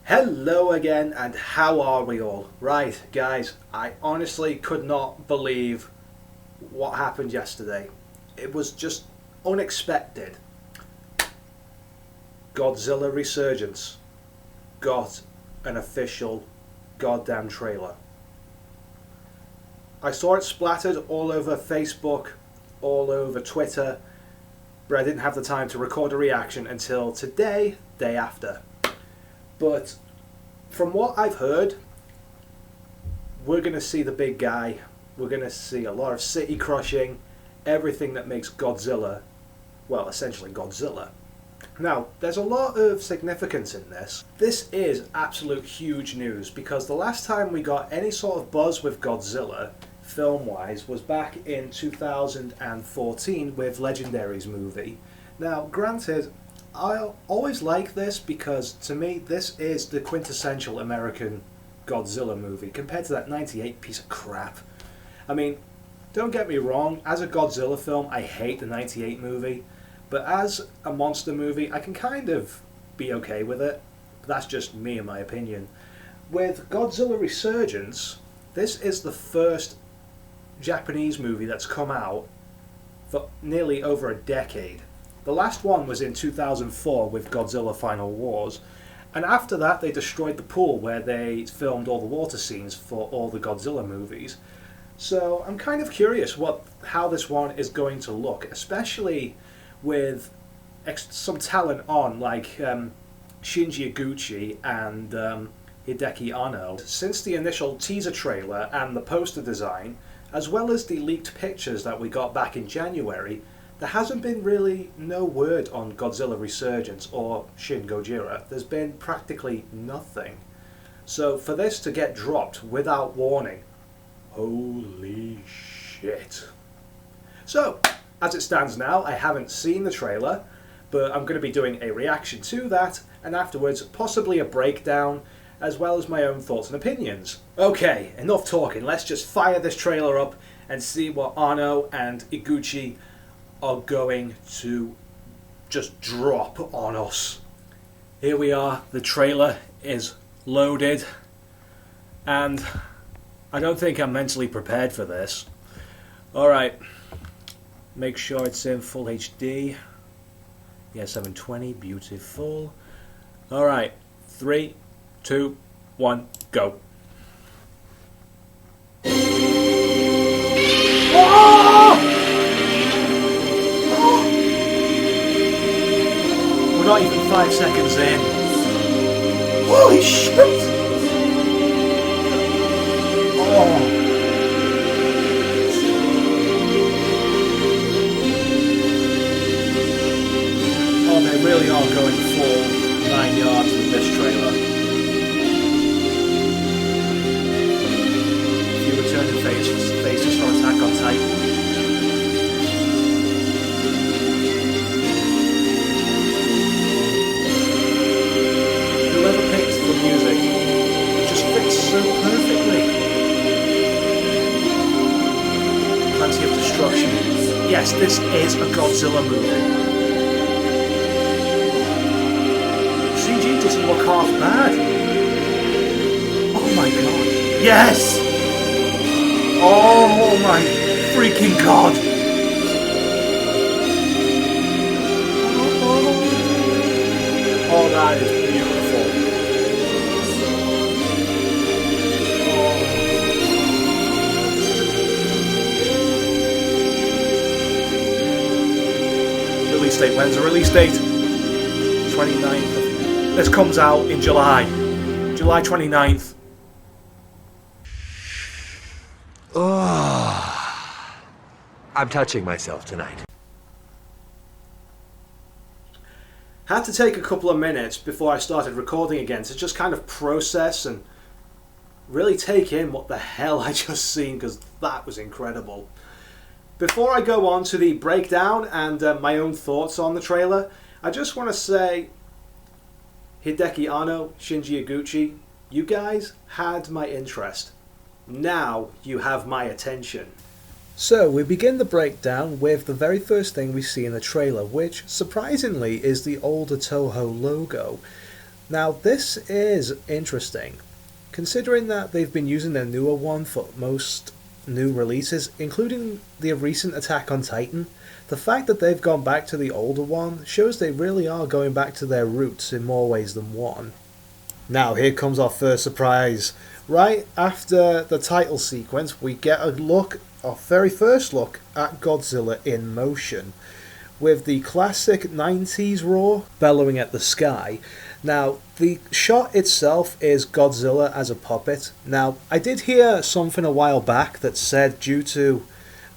Hello again, and how are we all? Right, guys, I honestly could not believe what happened yesterday. It was just unexpected. Godzilla Resurgence got an official goddamn trailer. I saw it splattered all over Facebook, all over Twitter, but I didn't have the time to record a reaction until today, day after. But from what I've heard, we're going to see the big guy. We're going to see a lot of city crushing, everything that makes Godzilla, well, essentially Godzilla. Now, there's a lot of significance in this. This is absolute huge news because the last time we got any sort of buzz with Godzilla, film-wise, was back in 2014 with Legendary's movie. Now, granted, I always like this because, to me, this is the quintessential American Godzilla movie compared to that 98 piece of crap. I mean, don't get me wrong, as a Godzilla film, I hate the 98 movie, but as a monster movie, I can kind of be okay with it. That's just me, in my opinion. With Godzilla Resurgence, this is the first Japanese movie that's come out for nearly over a decade. The last one was in 2004 with Godzilla Final Wars, and after that they destroyed the pool where they filmed all the water scenes for all the Godzilla movies. So I'm kind of curious how this one is going to look, especially with some talent on like Shin Gojira and Hideki Anno. Since the initial teaser trailer and the poster design, as well as the leaked pictures that we got back in January, there hasn't been really no word on Godzilla Resurgence or Shin Gojira. There's been practically nothing. So for this to get dropped without warning, holy shit. So, as it stands now, I haven't seen the trailer, but I'm going to be doing a reaction to that, and afterwards possibly a breakdown, as well as my own thoughts and opinions. Okay, enough talking, let's just fire this trailer up and see what Anno and Iguchi are going to just drop on us. Here we are, the trailer is loaded, and I don't think I'm mentally prepared for this. Alright, make sure it's in full HD. Yeah, 720, beautiful. Alright, 3, 2, 1, go. Not even 5 seconds in. Holy shit! Oh. Oh, they really are going full 9 yards with this trailer. A few returning faces for Attack on Titan. Music, it just fits so perfectly. Plenty of destruction. Yes, this is a Godzilla movie. CG doesn't look half bad. Oh my god. Yes! Oh my freaking god! Oh, that is beautiful. Release date. When's the release date? 29th. This comes out in July. July 29th. Oh, I'm touching myself tonight. Had to take a couple of minutes before I started recording again to just kind of process and really take in what the hell I just seen, because that was incredible. Before I go on to the breakdown and my own thoughts on the trailer, I just want to say, Hideki Anno, Shinji Iguchi, you guys had my interest. Now you have my attention. So we begin the breakdown with the very first thing we see in the trailer, which surprisingly is the older Toho logo. Now this is interesting, considering that they've been using their newer one for most new releases, including the recent Attack on Titan. The fact that they've gone back to the older one shows they really are going back to their roots in more ways than one. Now here comes our first surprise. Right after the title sequence, we get a look, our very first look, at Godzilla in motion, with the classic 90s roar bellowing at the sky. Now, the shot itself is Godzilla as a puppet. Now, I did hear something a while back that said due to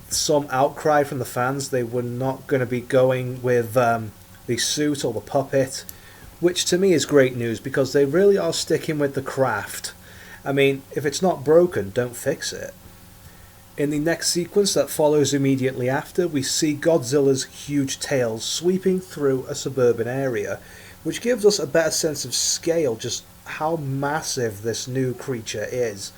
some outcry from the fans, they were not going to be going with the suit or the puppet, which to me is great news because they really are sticking with the craft. I mean, if it's not broken, don't fix it. In the next sequence that follows immediately after, we see Godzilla's huge tail sweeping through a suburban area, which gives us a better sense of scale, just how massive this new creature is.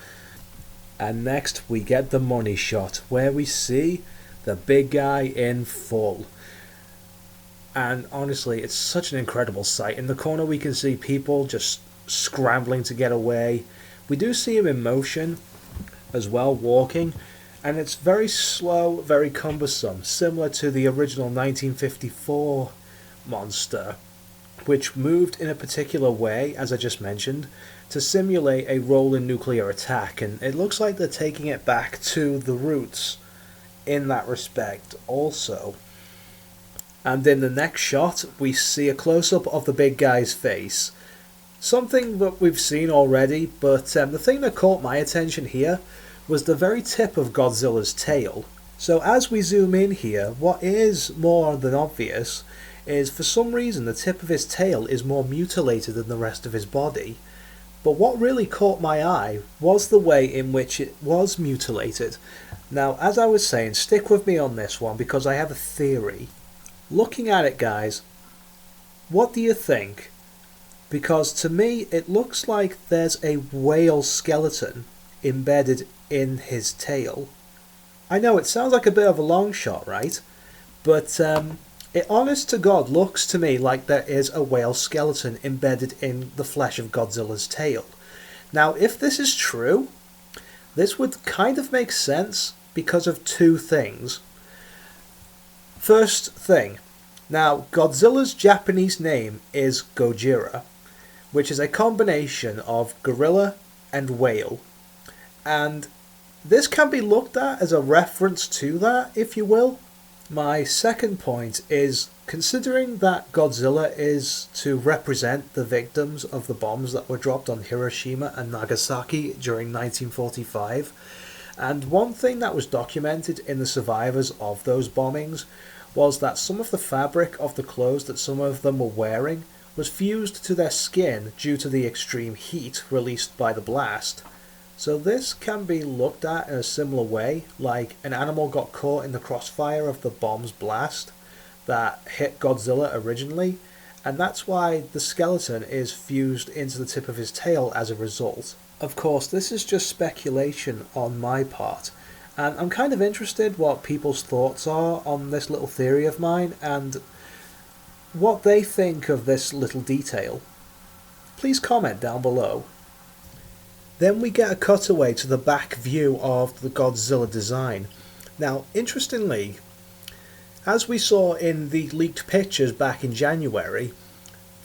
And next we get the money shot, where we see the big guy in full. And honestly, it's such an incredible sight. In the corner we can see people just scrambling to get away. We do see him in motion as well, walking, and it's very slow, very cumbersome, similar to the original 1954 monster, which moved in a particular way, as I just mentioned, to simulate a rolling nuclear attack, and it looks like they're taking it back to the roots in that respect also. And in the next shot, we see a close-up of the big guy's face. Something that we've seen already, but the thing that caught my attention here was the very tip of Godzilla's tail. So as we zoom in here, what is more than obvious is for some reason the tip of his tail is more mutilated than the rest of his body. But what really caught my eye was the way in which it was mutilated. Now, as I was saying, stick with me on this one because I have a theory. Looking at it, guys, what do you think? Because to me, it looks like there's a whale skeleton embedded in his tail. I know it sounds like a bit of a long shot, right? But it honest to God looks to me like there is a whale skeleton embedded in the flesh of Godzilla's tail. Now, if this is true, this would kind of make sense because of two things. First thing, now Godzilla's Japanese name is Gojira, which is a combination of gorilla and whale. And this can be looked at as a reference to that, if you will. My second point is, considering that Godzilla is to represent the victims of the bombs that were dropped on Hiroshima and Nagasaki during 1945, and one thing that was documented in the survivors of those bombings was that some of the fabric of the clothes that some of them were wearing was fused to their skin due to the extreme heat released by the blast. So this can be looked at in a similar way, like an animal got caught in the crossfire of the bomb's blast that hit Godzilla originally, and that's why the skeleton is fused into the tip of his tail as a result. Of course, this is just speculation on my part, and I'm kind of interested what people's thoughts are on this little theory of mine and what they think of this little detail. Please comment down below. Then we get a cutaway to the back view of the Godzilla design. Now, interestingly, as we saw in the leaked pictures back in January,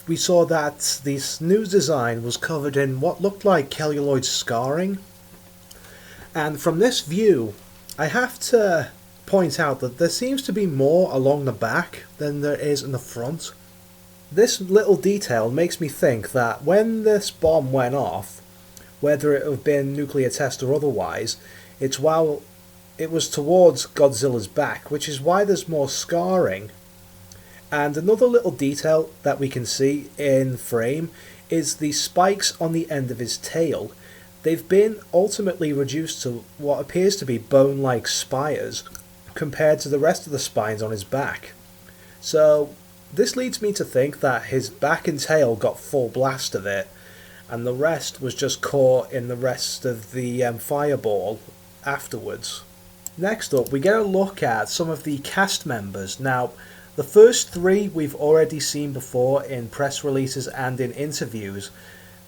we saw that this new design was covered in what looked like celluloid scarring. And from this view, I have to point out that there seems to be more along the back than there is in the front. This little detail makes me think that when this bomb went off, whether it have been nuclear test or otherwise, it's while it was towards Godzilla's back, which is why there's more scarring. And another little detail that we can see in frame is the spikes on the end of his tail. They've been ultimately reduced to what appears to be bone-like spires compared to the rest of the spines on his back. So this leads me to think that his back and tail got full blast of it, and the rest was just caught in the rest of the fireball afterwards. Next up, we get a look at some of the cast members. Now, The first three we've already seen before in press releases and in interviews.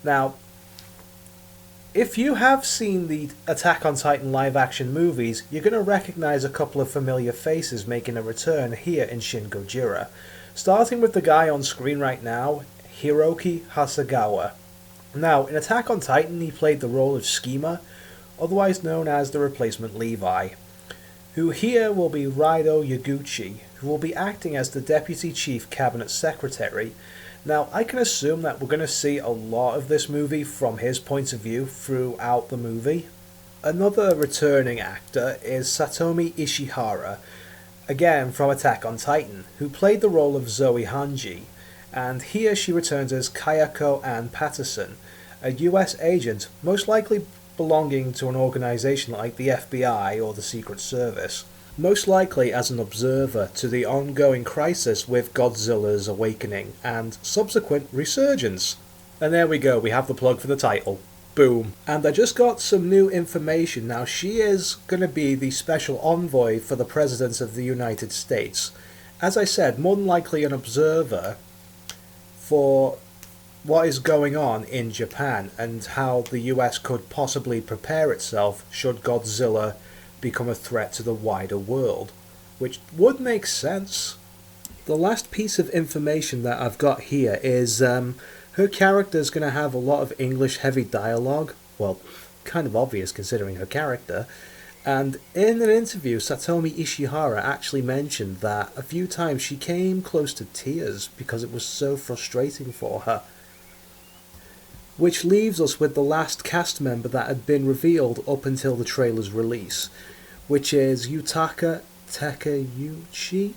Now, if you have seen the Attack on Titan live-action movies, you're going to recognise a couple of familiar faces making a return here in Shin Gojira. Starting with the guy on screen right now, Hiroki Hasegawa. Now, in Attack on Titan, he played the role of Schema, otherwise known as the replacement Levi, who here will be Raido Yaguchi, who will be acting as the Deputy Chief Cabinet Secretary. Now, I can assume that we're going to see a lot of this movie from his point of view throughout the movie. Another returning actor is Satomi Ishihara, again from Attack on Titan, who played the role of Zoe Hanji, and here she returns as Kayako Ann Patterson, a US agent most likely belonging to an organisation like the FBI or the Secret Service, most likely as an observer to the ongoing crisis with Godzilla's awakening and subsequent resurgence. And there we go, we have the plug for the title. Boom. And I just got some new information. Now, she is going to be the special envoy for the President of the United States. As I said, more than likely an observer for what is going on in Japan and how the US could possibly prepare itself should Godzilla become a threat to the wider world, which would make sense. The last piece of information that I've got here is her character is going to have a lot of English heavy dialogue, well, kind of obvious considering her character, and in an interview Satomi Ishihara actually mentioned that a few times she came close to tears because it was so frustrating for her. Which leaves us with the last cast member that had been revealed up until the trailer's release, which is Yutaka Takeuchi.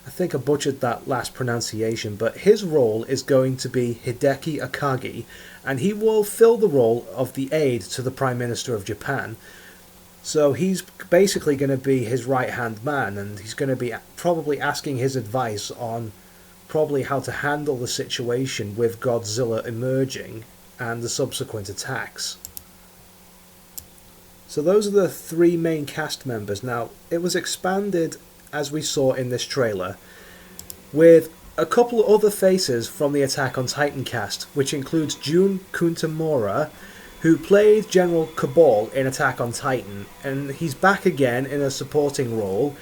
I think I butchered that last pronunciation, but his role is going to be Hideki Akagi, and he will fill the role of the aide to the Prime Minister of Japan. So he's basically going to be his right-hand man, and he's going to be probably asking his advice on probably how to handle the situation with Godzilla emerging and the subsequent attacks. So those are the three main cast members. Now, it was expanded, as we saw in this trailer, with a couple of other faces from the Attack on Titan cast, which includes Jun Kuntamura, who played General Cabal in Attack on Titan, and he's back again in a supporting role,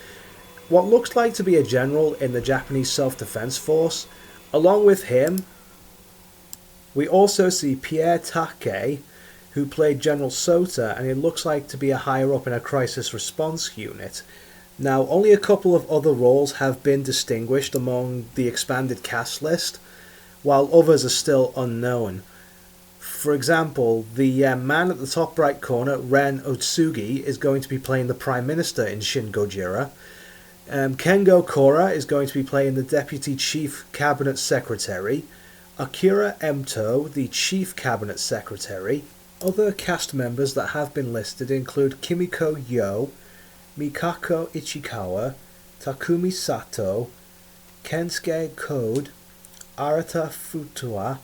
what looks like to be a general in the Japanese Self-Defense Force. Along with him, we also see Pierre Take, who played General Sota, and he looks like to be a higher up in a crisis response unit. Now, only a couple of other roles have been distinguished among the expanded cast list, while others are still unknown. For example, the man at the top right corner, Ren Otsugi, is going to be playing the Prime Minister in Shin Gojira. Kengo Kora is going to be playing the Deputy Chief Cabinet Secretary. Akira Emto, the Chief Cabinet Secretary. Other cast members that have been listed include Kimiko Yo, Mikako Ichikawa, Takumi Sato, Kensuke Code, Arata Futua,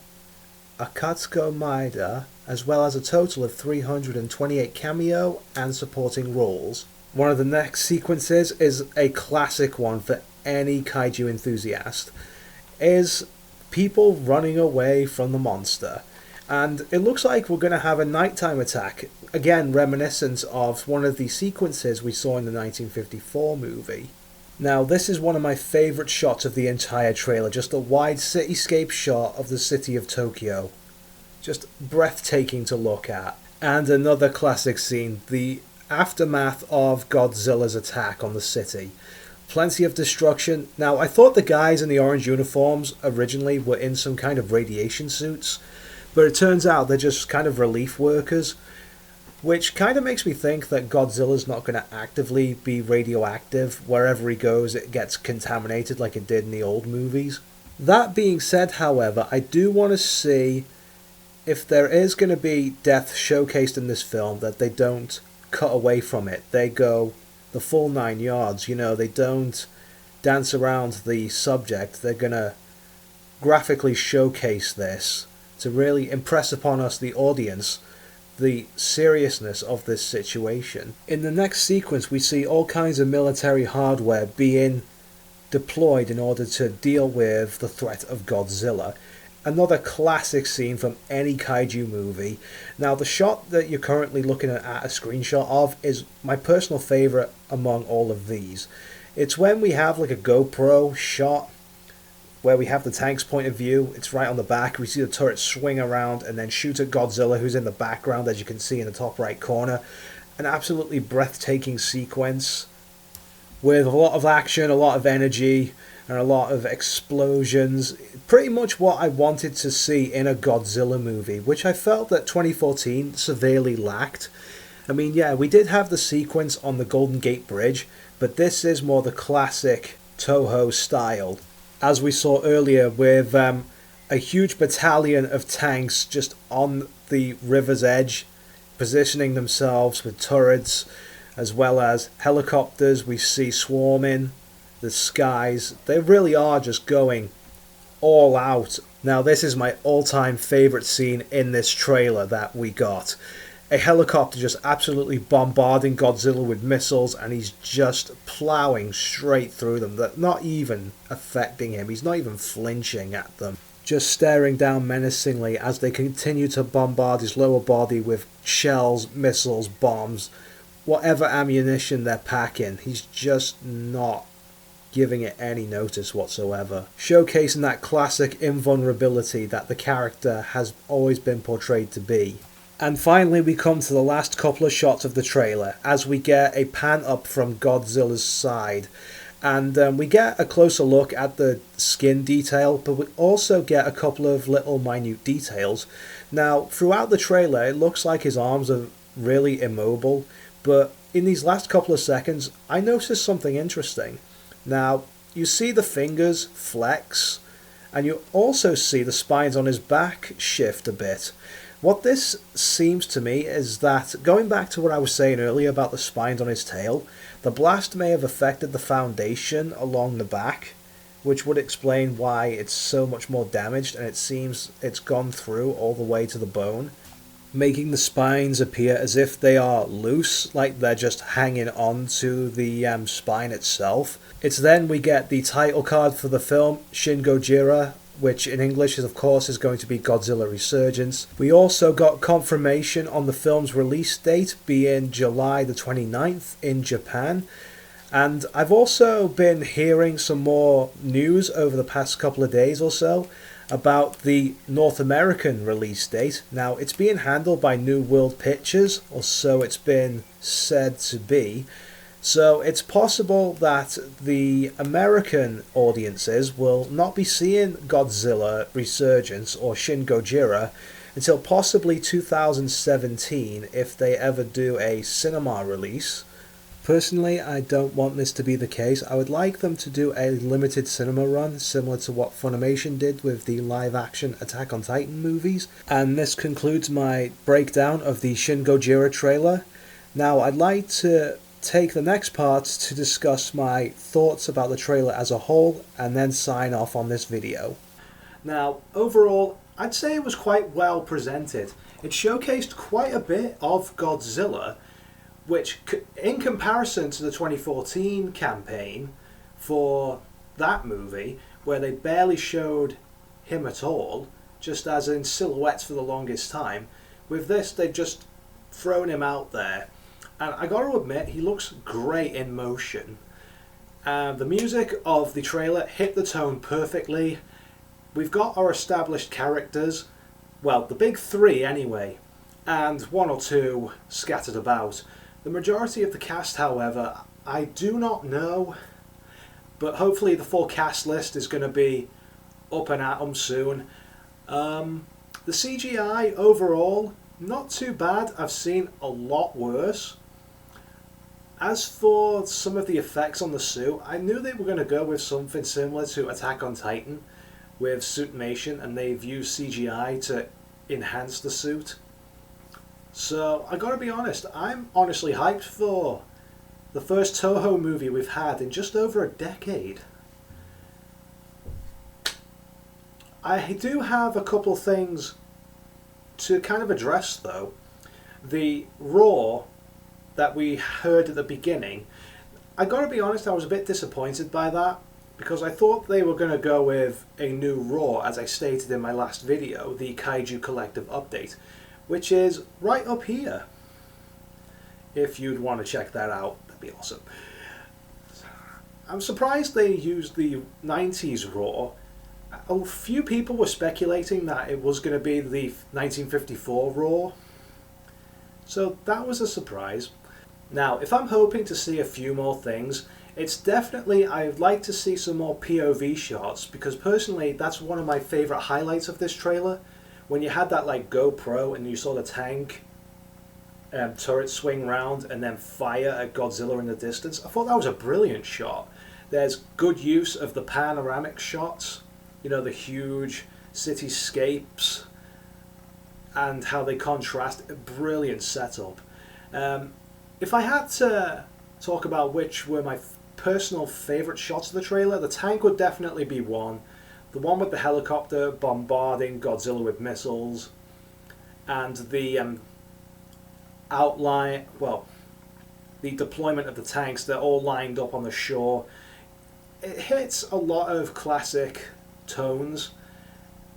Akatsuko Maeda, as well as a total of 328 cameo and supporting roles. One of the next sequences is a classic one for any kaiju enthusiast, is people running away from the monster. And it looks like we're going to have a nighttime attack, again reminiscent of one of the sequences we saw in the 1954 movie. Now, this is one of my favourite shots of the entire trailer, just a wide cityscape shot of the city of Tokyo. Just breathtaking to look at. And another classic scene, the aftermath of Godzilla's attack on the city. Plenty of destruction. Now, I thought the guys in the orange uniforms originally were in some kind of radiation suits, but it turns out they're just kind of relief workers, which kind of makes me think that Godzilla's not going to actively be radioactive. Wherever he goes, it gets contaminated like it did in the old movies. That being said, however, I do want to see if there is going to be death showcased in this film, that they don't cut away from it. They go the full 9 yards, you know, they don't dance around the subject. They're going to graphically showcase this to really impress upon us, the audience, the seriousness of this situation. In the next sequence, we see all kinds of military hardware being deployed in order to deal with the threat of Godzilla. Another classic scene from any kaiju movie. Now, the shot that you're currently looking at a screenshot of is my personal favourite among all of these. It's when we have like a GoPro shot where we have the tank's point of view. It's right on the back. We see the turret swing around and then shoot at Godzilla, who's in the background, as you can see in the top right corner. An absolutely breathtaking sequence with a lot of action, a lot of energy, and a lot of explosions. Pretty much what I wanted to see in a Godzilla movie, which I felt that 2014 severely lacked. I mean, yeah, we did have the sequence on the Golden Gate Bridge, but this is more the classic Toho style. As we saw earlier with a huge battalion of tanks just on the river's edge, positioning themselves with turrets, as well as helicopters we see swarming the skies. They really are just going all out. Now, this is my all-time favourite scene in this trailer that we got. A helicopter just absolutely bombarding Godzilla with missiles, and he's just ploughing straight through them. They're not even affecting him. He's not even flinching at them. Just staring down menacingly as they continue to bombard his lower body with shells, missiles, bombs, whatever ammunition they're packing. He's just not giving it any notice whatsoever. Showcasing that classic invulnerability that the character has always been portrayed to be. And finally we come to the last couple of shots of the trailer as we get a pan up from Godzilla's side. And we get a closer look at the skin detail, but we also get a couple of little minute details. Now, throughout the trailer, it looks like his arms are really immobile, but in these last couple of seconds, I noticed something interesting. Now, you see the fingers flex, and you also see the spines on his back shift a bit. What this seems to me is that, going back to what I was saying earlier about the spines on his tail, the blast may have affected the foundation along the back, which would explain why it's so much more damaged, and it seems it's gone through all the way to the bone, making the spines appear as if they are loose, like they're just hanging on to the spine itself. It's then we get the title card for the film, Shin Gojira, which in English is going to be Godzilla Resurgence. We also got confirmation on the film's release date being July the 29th in Japan. And I've also been hearing some more news over the past couple of days or so about the North American release date. Now, it's being handled by New World Pictures, or so it's been said to be. So it's possible that the American audiences will not be seeing Godzilla Resurgence or Shin Gojira until possibly 2017 if they ever do a cinema release. Personally, I don't want this to be the case. I would like them to do a limited cinema run, similar to what Funimation did with the live-action Attack on Titan movies. And this concludes my breakdown of the Shin Gojira trailer. Now, I'd like to take the next part to discuss my thoughts about the trailer as a whole, and then sign off on this video. Now, overall, I'd say it was quite well presented. It showcased quite a bit of Godzilla, which, in comparison to the 2014 campaign for that movie, where they barely showed him at all, just as in silhouettes for the longest time, with this they've just thrown him out there. And I got to admit, he looks great in motion. The music of the trailer hit the tone perfectly. We've got our established characters, well, the big three anyway, and one or two scattered about. The majority of the cast, however, I do not know, but hopefully the full cast list is going to be up and at 'em soon. The CGI overall, not too bad. I've seen a lot worse. As for some of the effects on the suit, I knew they were going to go with something similar to Attack on Titan with suitmation, and they've used CGI to enhance the suit. So I gotta be honest, I'm honestly hyped for the first Toho movie we've had in just over a decade. I do have a couple of things to kind of address though. The roar that we heard at the beginning, I gotta be honest, I was a bit disappointed by that. because I thought they were going to go with a new Raw, as I stated in my last video, the Kaiju Collective Update, which is right up here. If you'd want to check that out, that'd be awesome. I'm surprised they used the 90s Raw. A few people were speculating that it was going to be the 1954 Raw, so that was a surprise. Now, if I'm hoping to see a few more things, it's definitely, I'd like to see some more POV shots, because personally that's one of my favourite highlights of this trailer. When you had that like GoPro and you saw the tank turret swing round and then fire at Godzilla in the distance, I thought that was a brilliant shot. There's good use of the panoramic shots, you know, the huge cityscapes and how they contrast. A brilliant setup. If I had to talk about which were my personal favourite shots of the trailer, the tank would definitely be one. The one with the helicopter bombarding Godzilla with missiles, and the the deployment of the tanks. They're all lined up on the shore. It hits a lot of classic tones,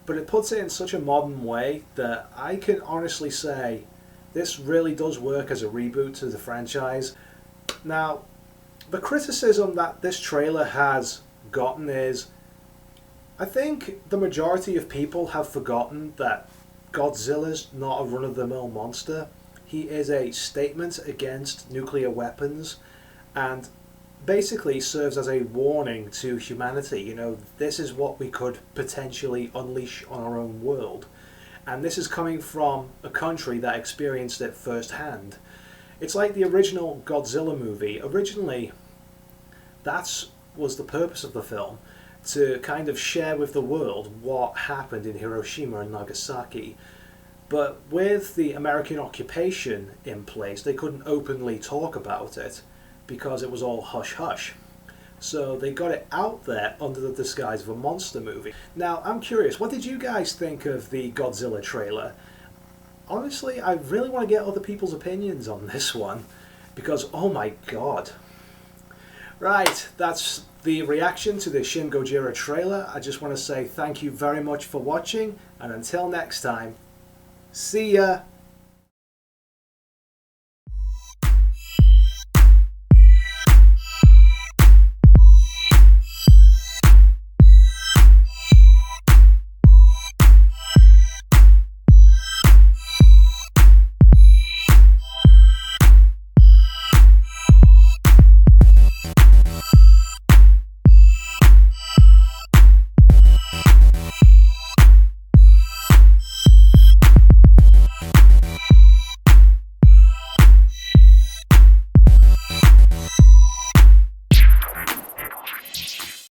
but it puts it in such a modern way that I can honestly say this really does work as a reboot to the franchise. Now, the criticism that this trailer has gotten is, I think the majority of people have forgotten that Godzilla's not a run-of-the-mill monster. He is a statement against nuclear weapons and basically serves as a warning to humanity. You know, this is what we could potentially unleash on our own world. And this is coming from a country that experienced it firsthand. It's like the original Godzilla movie. Originally, that was the purpose of the film, to kind of share with the world what happened in Hiroshima and Nagasaki. But with the American occupation in place, they couldn't openly talk about it because it was all hush-hush. So they got it out there under the disguise of a monster movie. Now, I'm curious, what did you guys think of the Godzilla trailer? Honestly, I really want to get other people's opinions on this one, because oh my god. Right, that's the reaction to the Shin Gojira trailer. I just want to say thank you very much for watching, and until next time, see ya!